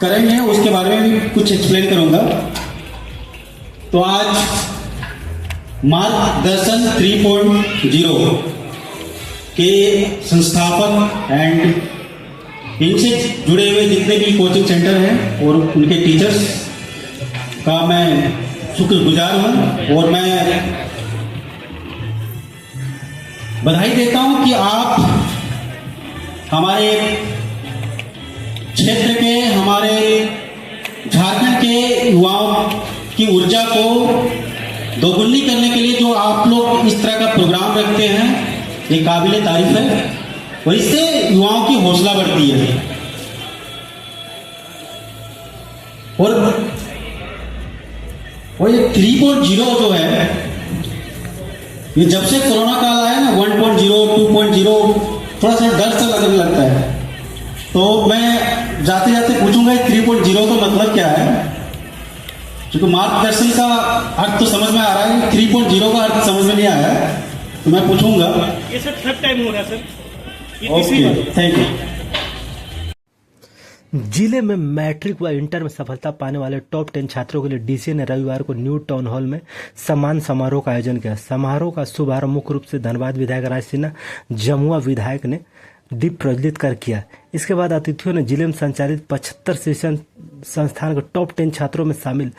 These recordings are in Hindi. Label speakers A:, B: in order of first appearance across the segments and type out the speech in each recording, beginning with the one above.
A: करेंगे उसके बारे में भी कुछ एक्सप्लेन करूंगा। तो आज मार्गदर्शन 3.0 के संस्थापक एंड इनसे जुड़े हुए जितने भी कोचिंग सेंटर हैं और उनके टीचर्स का मैं शुक्रगुजार हूं और मैं बधाई देता हूं कि आप हमारे क्षेत्र के, हमारे झारखंड के युवाओं की ऊर्जा को दोगुनी करने के लिए जो आप लोग इस तरह का प्रोग्राम रखते हैं, ये काबिले तारीफ है और इससे युवाओं की हौसला बढ़ती है। और ये 3.0 जो है, ये जब से कोरोना काल आया ना, 1.0 2.0 थोड़ा सा डर सा लगने लगता है। तो मैं जाते जाते पूछूंगा 3.0 का मतलब क्या है, क्योंकि मार्गदर्शन का अर्थ तो समझ में आ रहा है, 3.0 का अर्थ समझ में नहीं आया है, तो मैं पूछूंगा।
B: ये सर थर्ड टाइम हो रहा है सर।
A: Okay, thank you.
C: जिले में मैट्रिक व इंटर में सफलता पाने वाले टॉप 10 छात्रों के लिए डीसीए ने रविवार को न्यू टाउन हॉल में सम्मान समारोह का आयोजन किया। समारोह का शुभारंभ मुख्य रूप से धनबाद विधायक राज सिन्हा, जमुआ विधायक ने दीप प्रज्वलित कर किया। इसके बाद अतिथियों ने जिले में संचालित 75 शिक्षण संस्थान के टॉप 10 छात्रों में शामिल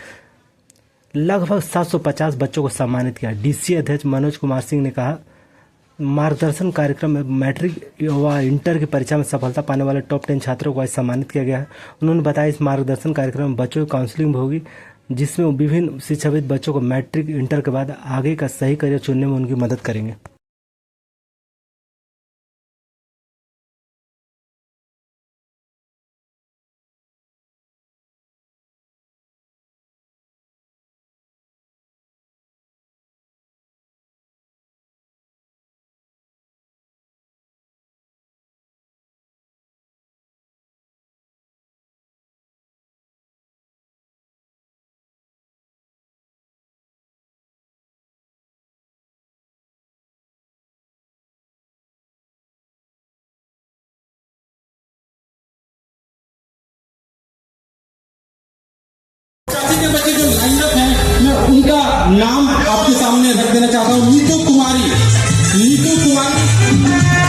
C: लगभग 750 बच्चों को सम्मानित किया। डीसीए अध्यक्ष मनोज कुमार सिंह ने कहा, मार्गदर्शन कार्यक्रम में मैट्रिक व इंटर की परीक्षा में सफलता पाने वाले टॉप 10 छात्रों को आज सम्मानित किया गया है। उन्होंने बताया, इस मार्गदर्शन कार्यक्रम में बच्चों की काउंसलिंग भी होगी, जिसमें विभिन्न शिक्षाविद बच्चों को मैट्रिक इंटर के बाद आगे का सही करियर चुनने में उनकी मदद करेंगे।
A: के बच्चे जो लाइनअप है, मैं उनका नाम आपके सामने रख देना चाहता हूँ। नीतू कुमारी,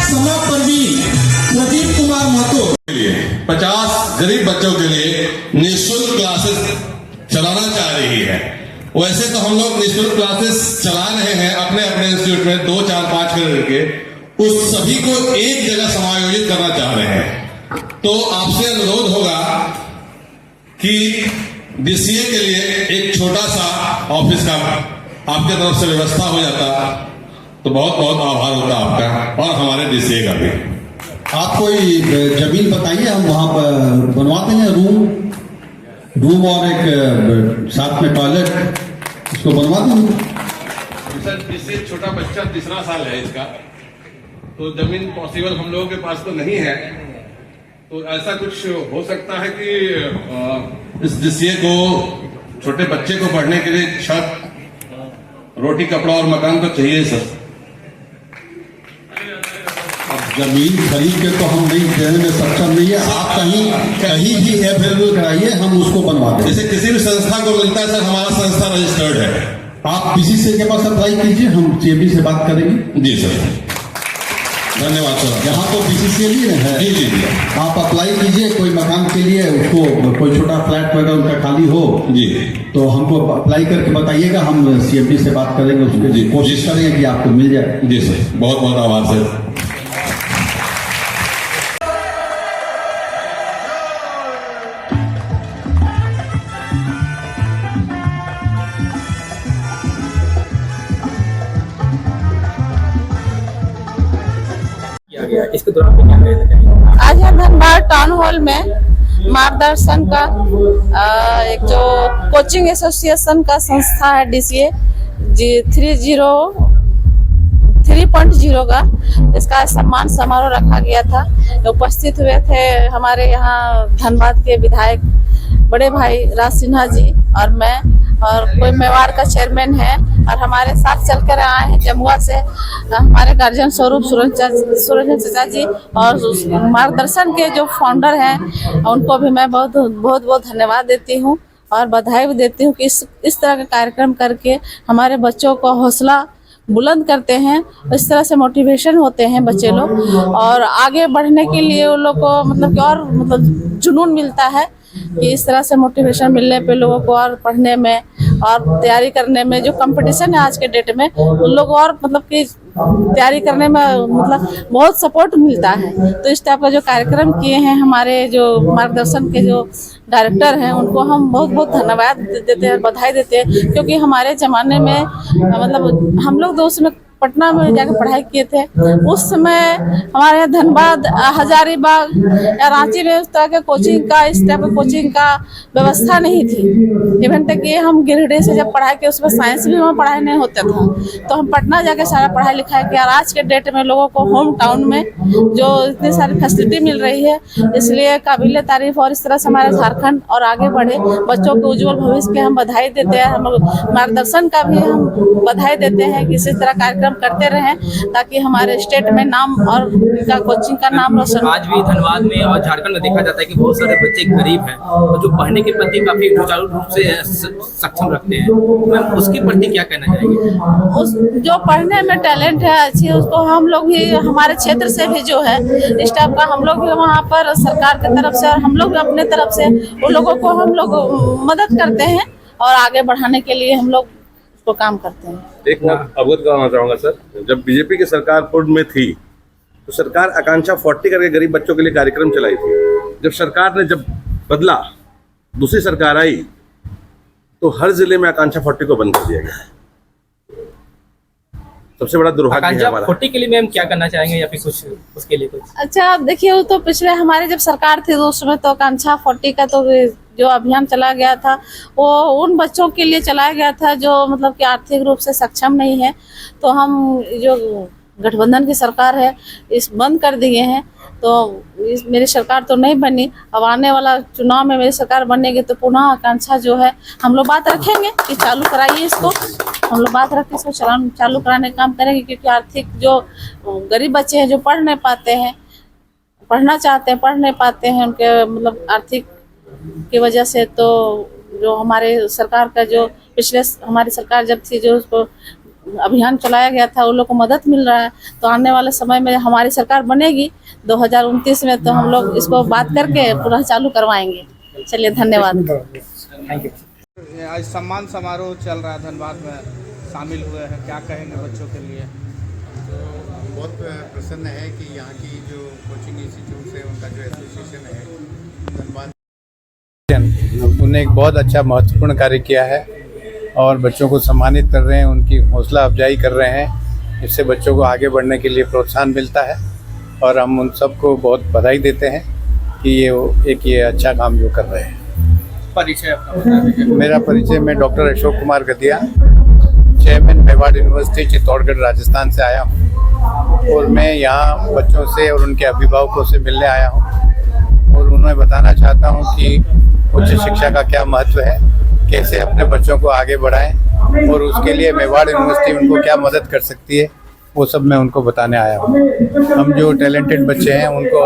A: समा परवीन, प्रदीप कुमार महतो।
D: 50 गरीब बच्चों के लिए निःशुल्क क्लासेस चलाना चाह रही है। वैसे तो हम लोग निःशुल्क क्लासेस चला रहे हैं अपने अपने इंस्टीट्यूट में 2, 4, 5 करके, उस सभी को एक जगह समायोजित करना चाह रहे हैं। तो आपसे अनुरोध होगा कि डीसीए के लिए एक छोटा सा ऑफिस का आपके तरफ से व्यवस्था हो जाता तो बहुत बहुत आभार होता आपका और हमारे डीसीए का भी।
A: आप कोई जमीन बताइए, हम वहां पर बनवा देंगे रूम और एक साथ में टॉयलेट, इसको बनवा देंगे।
D: सर, डीसीए छोटा बच्चा 3रा साल है इसका, तो जमीन पॉसिबल हम लोगों के पास तो नहीं है। तो ऐसा कुछ हो सकता है कि इस डीसीए को छोटे बच्चे को पढ़ने के लिए छत, रोटी, कपड़ा और मकान तो चाहिए सर।
A: अब जमीन खरीद के तो हम नहीं देने में सक्षम नहीं है, आप कहीं भी अवेलेबल कराइए, हम उसको बनवा दें।
D: जैसे किसी भी संस्था को मिलता है सर, हमारा संस्था रजिस्टर्ड है।
A: आप पीसीसी के पास अप्लाई कीजिए, हम सीएमडी से बात करेंगे।
D: जी सर, धन्यवाद सर।
A: यहाँ तो बीसीसीएल ही है।
D: जी जी जी,
A: आप अप्लाई कीजिए कोई मकान के लिए, उसको कोई छोटा फ्लैट वगैरह उनका खाली हो
D: जी,
A: तो हमको अप्लाई करके बताइएगा, हम सीएमडी से बात करेंगे, उसकी कोशिश करेंगे कि आपको मिल जाए।
D: जी सर, बहुत बहुत आभार सर।
B: इसके दौरान क्या करें?
E: आज हम धनबाद टाउन हॉल में मार्गदर्शन का एक जो कोचिंग एसोसिएशन का संस्था है डीसीए जी 3.0 का, इसका सम्मान समारोह रखा गया था। उपस्थित हुए थे हमारे यहाँ धनबाद के विधायक बड़े भाई राज सिन्हा जी और मैं, और कोई मेवाड़ का चेयरमैन है, और हमारे साथ चल कर आए हैं जमुआ से हमारे गार्जियन स्वरूप सुरंजन चाचा जी, और मार्गदर्शन के जो फाउंडर हैं उनको भी मैं बहुत बहुत धन्यवाद देती हूँ और बधाई भी देती हूँ कि इस तरह का कार्यक्रम करके हमारे बच्चों को हौसला बुलंद करते हैं। इस तरह से मोटिवेशन होते हैं बच्चे लोग, और आगे बढ़ने के लिए उन लोग को मतलब कि और मतलब जुनून मिलता है कि इस तरह से मोटिवेशन मिलने पे लोगों को और पढ़ने में और तैयारी करने में, जो कंपटीशन है आज के डेट में, उन लोग और मतलब कि तैयारी करने में मतलब बहुत सपोर्ट मिलता है। तो इस टाइप का जो कार्यक्रम किए हैं हमारे जो मार्गदर्शन के जो डायरेक्टर हैं उनको हम बहुत बहुत धन्यवाद देते हैं, बधाई देते हैं, क्योंकि हमारे ज़माने में मतलब हम लोग तो उसमें पटना में जाकर पढ़ाई किए थे। उस समय हमारे यहाँ धनबाद, हजारीबाग या रांची में उस तरह के कोचिंग का, इस टाइप के कोचिंग का व्यवस्था नहीं थी। इवन तक कि हम गिरडे से जब पढ़ाई किए उसमें साइंस भी वहाँ पढ़ाई नहीं होता था, तो हम पटना जाके सारा पढ़ाई लिखाई किया। और आज के डेट में लोगों को होम टाउन में जो इतनी सारी फैसिलिटी मिल रही है, इसलिए काबिल तारीफ। और इस तरह से हमारे झारखंड और आगे बढ़े, बच्चों के उज्जवल भविष्य के हम बधाई देते हैं। हम मार्गदर्शन का भी हम बधाई देते हैं कि इसी तरह कार्यक्रम करते रहें ताकि हमारे स्टेट में नाम और इनका कोचिंग का नाम रोशन।
F: आज भी धनबाद में और झारखंड में देखा जाता है कि बहुत सारे बच्चे गरीब हैं और जो पढ़ने के प्रति काफी सुचारू रूप से सक्षम रखते हैं, मैम उसके प्रति क्या कहना चाहेंगे?
E: उस जो पढ़ने में टैलेंट है अच्छी, उसको हम लोग भी हमारे क्षेत्र से भी जो है इस टाइप का हम लोग भी वहाँ पर सरकार की तरफ से और हम लोग भी अपने तरफ से उन लोगों को हम लोग मदद करते हैं और आगे बढ़ाने के लिए हम लोग उसको काम करते हैं।
D: एक मैं अवगत कराना चाहूँगा सर, जब बीजेपी की सरकार पूर्व में थी तो सरकार आकांक्षा 40 करके गरीब बच्चों के लिए कार्यक्रम चलाई थी। जब सरकार ने जब बदला, दूसरी सरकार आई, तो हर जिले में आकांक्षा 40 को बंद कर दिया गया। सबसे बड़ा दुर्भाग्य है हमारा।
F: 40 के लिए मैम क्या करना चाहेंगे या फिर कुछ उसके लिए कुछ?
E: अच्छा देखिए, वो तो पिछले हमारे जब सरकार थी तो उस समय तो आकांक्षा 40 का तो जो अभियान चला गया था वो उन बच्चों के लिए चलाया गया था जो मतलब कि आर्थिक रूप से सक्षम नहीं है। तो हम जो गठबंधन की सरकार है इस बंद कर दिए हैं, तो इस मेरी सरकार तो नहीं बनी। अब आने वाला चुनाव में मेरी सरकार बनेगी तो पुनः आकांक्षा जो है हम लोग बात रखेंगे कि चालू कराइए इसको, हम लोग बात रख के इसको चालू कराने का काम करेंगे। क्योंकि आर्थिक जो गरीब बच्चे हैं जो पढ़ नहीं पाते हैं, पढ़ना चाहते हैं पढ़ नहीं पाते हैं, उनके मतलब आर्थिक की वजह से, तो जो हमारे सरकार का जो पिछले हमारी सरकार जब थी जो उसको अभियान चलाया गया था उन लोग को मदद मिल रहा है। तो आने वाले समय में हमारी सरकार बनेगी 2029 में, तो हम लोग इसको बात करके पुनः चालू करवाएंगे। चलिए धन्यवाद।
F: Thank you.
G: आज सम्मान समारोह चल रहा है, धनबाद में शामिल हुए हैं, क्या कहेंगे बच्चों के लिए?
H: तो हम बहुत प्रसन्न है कि यहाँ की जो कोचिंग इंस्टीट्यूट है उनका जो एसोसिएशन है धनबाद, उन्होंने एक बहुत अच्छा महत्वपूर्ण कार्य किया है और बच्चों को सम्मानित कर रहे हैं, उनकी हौसला अफजाई कर रहे हैं। इससे बच्चों को आगे बढ़ने के लिए प्रोत्साहन मिलता है और हम उन सबको बहुत बधाई देते हैं कि ये अच्छा काम जो कर रहे हैं।
F: परिचय आपका बता दीजिए।
H: मेरा परिचय, मैं doctor Ashok Kumar Gadia, chairman Mewar university Chittorgarh Rajasthan से आया हूँ और मैं यहाँ बच्चों से और उनके अभिभावकों से मिलने आया हूँ और उन्हें बताना चाहता हूँ कि उच्च शिक्षा का क्या महत्व है, कैसे अपने बच्चों को आगे बढ़ाएं और उसके लिए मेवाड़ यूनिवर्सिटी उनको क्या मदद कर सकती है, वो सब मैं उनको बताने आया हूँ। हम जो टैलेंटेड बच्चे हैं उनको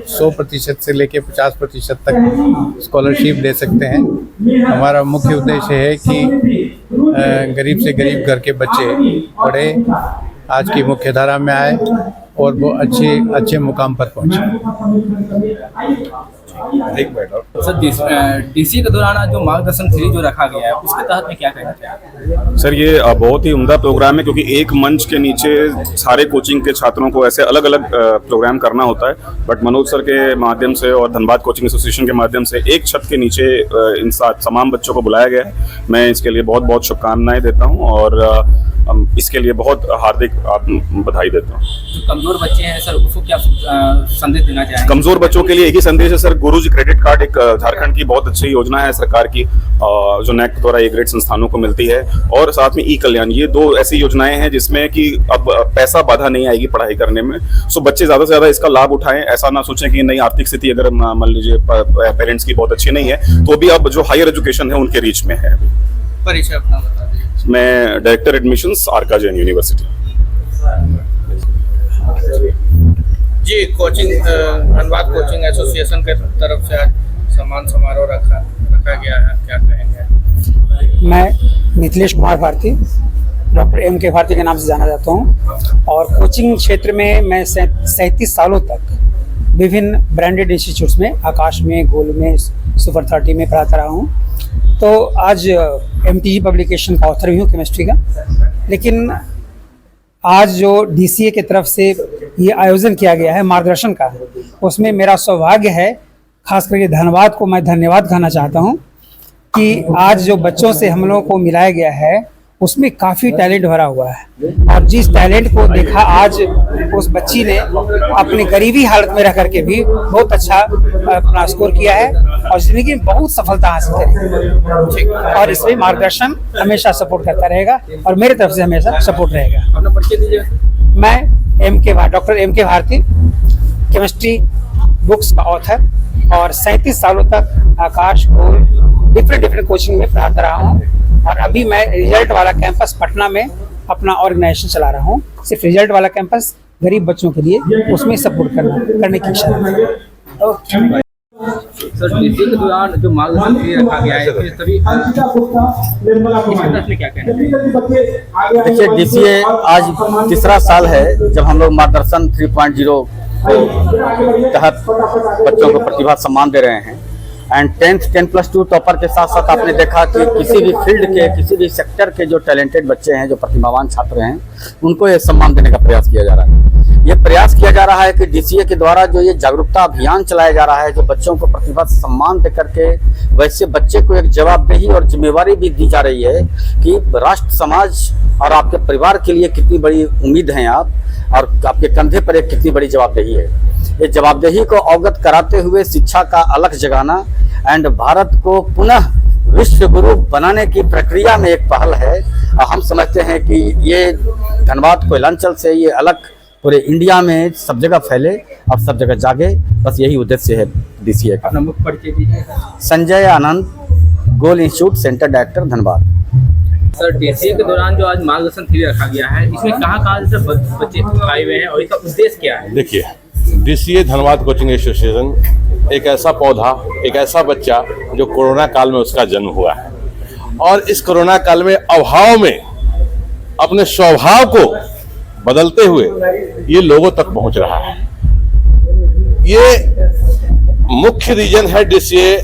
H: 100% से लेके 50% तक स्कॉलरशिप दे सकते हैं। हमारा मुख्य उद्देश्य है कि गरीब से गरीब घर के बच्चे पढ़े, आज की मुख्य धारा में आए और वो अच्छे मुकाम पर पहुँचे।
D: एक मिनट
F: सर, डीसी के दौरान जो मार्गदर्शन फ्री जो रखा गया है उसके तहत में क्या कहना चाहिए?
I: सर ये बहुत ही उम्दा प्रोग्राम है, क्योंकि एक मंच के नीचे सारे कोचिंग के छात्रों को ऐसे अलग अलग प्रोग्राम करना होता है, बट मनोज सर के माध्यम से और धनबाद कोचिंग एसोसिएशन के माध्यम से एक छत के नीचे इन तमाम बच्चों को बुलाया गया है। मैं इसके लिए बहुत बहुत शुभकामनाएं देता हूँ और इसके लिए बहुत हार्दिक बधाई देता हूँ।
F: जो कमजोर बच्चे हैं सर उसको क्या संदेश देना चाहेंगे?
I: कमजोर बच्चों के लिए एक ही संदेश है सर, गुरुजी क्रेडिट कार्ड एक झारखंड की बहुत अच्छी योजना है सरकार की, जो नेक द्वारा ए ग्रेड संस्थानों को मिलती है, और साथ में ई कल्याण, ये दो ऐसी योजनाएं हैं जिसमें कि अब पैसा बाधा नहीं आएगी पढ़ाई करने में। सो बच्चे ज्यादा से ज्यादा इसका लाभ उठाएं, ऐसा ना सोचें कि नहीं आर्थिक स्थिति अगर मान लीजिए पेरेंट्स की बहुत अच्छी नहीं है तो भी अब जो हायर एजुकेशन है उनके रीच में है।
G: परिचय अपना बता दीजिए।
I: मैं director admissions Arka Jain university.
G: जी, कोचिंग धनबाद कोचिंग एसोसिएशन के तरफ से आज सम्मान समारोह रखा गया है, क्या कहेंगे?
J: मैं मिथिलेश कुमार भारती, डॉक्टर एम के भारती के नाम से जाना जाता हूँ और कोचिंग क्षेत्र में मैं 37 सालों तक विभिन्न ब्रांडेड इंस्टीट्यूट्स में, आकाश में, गोल में, सुपर 30 में पढ़ाता रहा हूँ। तो आज MTG पब्लिकेशन का ऑथर भी हूँ केमिस्ट्री का। लेकिन आज जो DCA की तरफ से ये आयोजन किया गया है मार्गदर्शन का, उसमें मेरा सौभाग्य है, खास करके धनबाद को मैं धन्यवाद कहना चाहता हूँ कि आज जो बच्चों से हम लोगों को मिलाया गया है उसमें काफ़ी टैलेंट भरा हुआ है और जिस टैलेंट को देखा आज उस बच्ची ने अपनी गरीबी हालत में रह करके भी बहुत अच्छा अपना स्कोर किया है और जिंदगी में बहुत सफलता हासिल करी और इसमें मार्गदर्शन हमेशा सपोर्ट करता रहेगा और मेरी तरफ से हमेशा सपोर्ट रहेगा।
F: अपना परिचय दीजिए।
J: मैं डॉक्टर एम के भारती, केमिस्ट्री बुक्स का ऑथर और 37 सालों तक आकाश को डिफरेंट कोचिंग में पढ़ाता रहा हूँ और अभी मैं रिजल्ट वाला कैंपस पटना में अपना ऑर्गेनाइजेशन चला रहा हूँ। सिर्फ रिजल्ट वाला कैंपस गरीब बच्चों के लिए, उसमें सपोर्ट करने की इच्छा है।
F: सर, DCA के दौरान जो मार्गदर्शन के लिए रखा गया है, फिर सभी इसमें क्या कहना है?
K: देखिए, DCA आज तीसरा साल है जब हम लोग मार्गदर्शन 3.0 के तहत बच्चों को प्रतिभा सम्मान दे रहे हैं। एंड 10+2 टॉपर के साथ साथ आपने देखा कि किसी भी फील्ड के, किसी भी सेक्टर के जो टैलेंटेड बच्चे हैं, जो प्रतिभावान छात्र हैं, उनको ये सम्मान देने का प्रयास किया जा रहा है। ये प्रयास किया जा रहा है कि DCA के द्वारा जो ये जागरूकता अभियान चलाया जा रहा है, जो बच्चों को प्रतिभा सम्मान दे करके वैसे बच्चे को एक जवाबदेही और जिम्मेवारी भी दी जा रही है कि राष्ट्र, समाज और आपके परिवार के लिए कितनी बड़ी उम्मीद है आप, और आपके कंधे पर एक कितनी बड़ी जवाबदेही है। ये जवाबदेही को अवगत कराते हुए शिक्षा का अलख जगाना एंड भारत को पुनः विश्व गुरु बनाने की प्रक्रिया में एक पहल है और हम समझते हैं कि ये धनबाद कोयलांचल से ये अलग पूरे इंडिया में सब जगह फैले और सब जगह जागे, बस यही उद्देश्य है DCA का।
F: अपना मुख्य परिचय दीजिए।
K: Sanjay Anand, goal institute, centre director, Dhanbad.
F: Sir, DCA के दौरान जो आज मार्गदर्शन 3 रखा गया है, इसमें कहाँ से बच्चे आए हुए हैं और इसका उद्देश्य क्या है?
D: देखिए, DCA धनबाद कोचिंग एसोसिएशन एक ऐसा पौधा, एक ऐसा बच्चा जो कोरोना काल में उसका जन्म हुआ है और इस कोरोना काल में अभाव में अपने स्वभाव को बदलते हुए ये लोगों तक पहुंच रहा है। ये मुख्य रीजन है DCA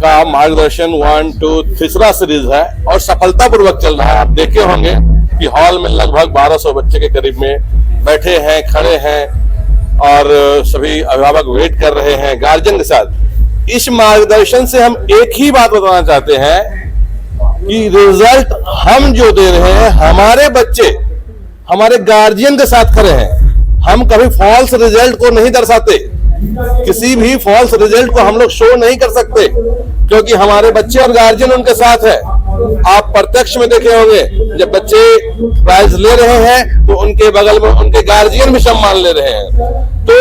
D: का मार्गदर्शन 1, 2, तीसरा सीरीज है और सफलतापूर्वक चल रहा है। आप देखे होंगे कि हॉल में लगभग 1200 बच्चे के करीब में बैठे हैं, खड़े हैं और सभी अभिभावक वेट कर रहे हैं गार्जियन के साथ। इस मार्गदर्शन से हम एक ही बात बताना चाहते हैं कि रिजल्ट हम जो दे रहे हैं, हमारे बच्चे हमारे गार्जियन के साथ खड़े हैं। हम कभी फॉल्स रिजल्ट को नहीं दर्शाते, किसी भी फॉल्स रिजल्ट को हम लोग शो नहीं कर सकते क्योंकि हमारे बच्चे और गार्जियन उनके साथ है। आप प्रत्यक्ष में देखे होंगे जब बच्चे प्राइज ले रहे हैं तो उनके बगल में उनके गार्जियन भी सम्मान ले रहे हैं। तो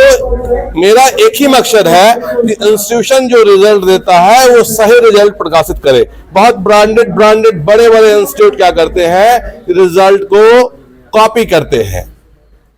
D: मेरा एक ही मकसद है कि इंस्टीट्यूशन जो रिजल्ट देता है वो सही रिजल्ट प्रकाशित करे। बहुत ब्रांडेड बड़े बड़े इंस्टीट्यूट क्या करते हैं, रिजल्ट को कॉपी करते हैं।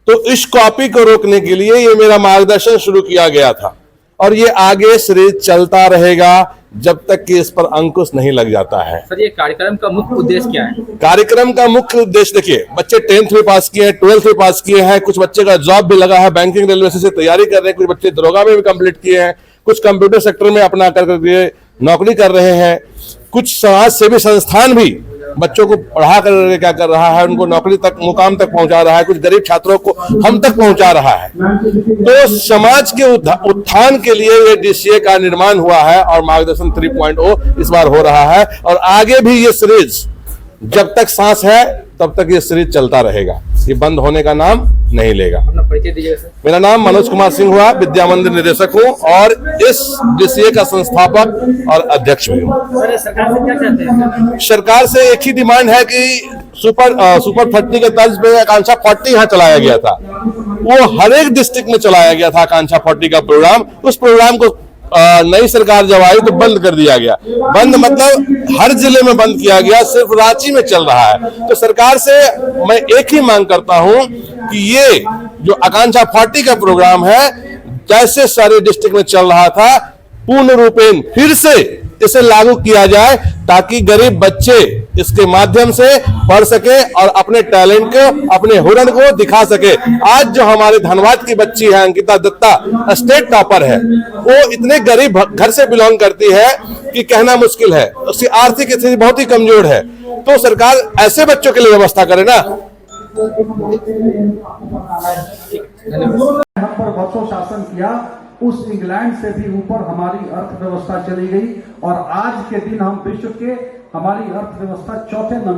D: तो इस कॉपी को रोकने के लिए ये मेरा मार्गदर्शन शुरू किया गया था और ये आगे सीरीज चलता रहेगा जब तक कि इस पर अंकुश नहीं लग जाता है।
F: सर, ये कार्यक्रम का मुख्य उद्देश्य क्या है?
D: कार्यक्रम का मुख्य उद्देश्य देखिए, बच्चे 10th में पास किए हैं, 12th में पास किए हैं, कुछ बच्चे का जॉब भी लगा है, बैंकिंग रेलवे से तैयारी कर रहे हैं, कुछ बच्चे दरोगा में भी कंप्लीट किए हैं, कुछ कंप्यूटर सेक्टर में अपना करके नौकरी कर रहे हैं, कुछ समाज सेवी संस्थान भी बच्चों को पढ़ा कर क्या कर रहा है, उनको नौकरी तक, मुकाम तक पहुंचा रहा है, कुछ गरीब छात्रों को हम तक पहुंचा रहा है। तो समाज के उत्थान के लिए ये DCA का निर्माण हुआ है और मार्गदर्शन 3.0 इस बार हो रहा है और आगे भी ये सीरीज जब तक सांस है तब तक ये सीरीज चलता रहेगा, ये बंद होने का नाम नहीं लेगा।
F: अपना परिचय दीजिए सर।
D: मेरा नाम मनोज कुमार सिंह हुआ, विद्या मंदिर निदेशक हूँ और इस DCA का संस्थापक और अध्यक्ष भी हूँ।
F: सरकार से क्या चाहते हैं?
D: सरकार से एक ही डिमांड है कि सुपर 30 के तर्ज पे आकांक्षा 40 यहाँ चलाया गया था, वो हर एक डिस्ट्रिक्ट में चलाया गया था आकांक्षा 40 का प्रोग्राम। उस प्रोग्राम को नई सरकार जब आई तो बंद कर दिया गया। बंद मतलब हर जिले में बंद किया गया, सिर्फ रांची में चल रहा है। तो सरकार से मैं एक ही मांग करता हूं कि ये जो आकांक्षा 40 का प्रोग्राम है, जैसे सारे डिस्ट्रिक्ट में चल रहा था, पूर्ण रूपेण फिर से इसे लागू किया जाए, ताकि गरीब बच्चे इसके माध्यम से पढ़ सके और अपने टैलेंट को, अपने हुनर को दिखा सके। आज जो हमारे धनबाद की बच्ची है अंकिता दत्ता, स्टेट टॉपर है, वो इतने गरीब घर से बिलोंग करती है कि कहना मुश्किल है। उसकी आर्थिक स्थिति बहुत ही कमजोर है। तो सरकार ऐसे बच्चों के लिए व्यवस्था करे ना।
L: हम पर वर्षों शासन किया, उस इंग्लैंड से भी ऊपर हमारी अर्थव्यवस्था चली गई और आज के दिन हम विश्व के हमारी अर्थव्यवस्था चौथे नंबर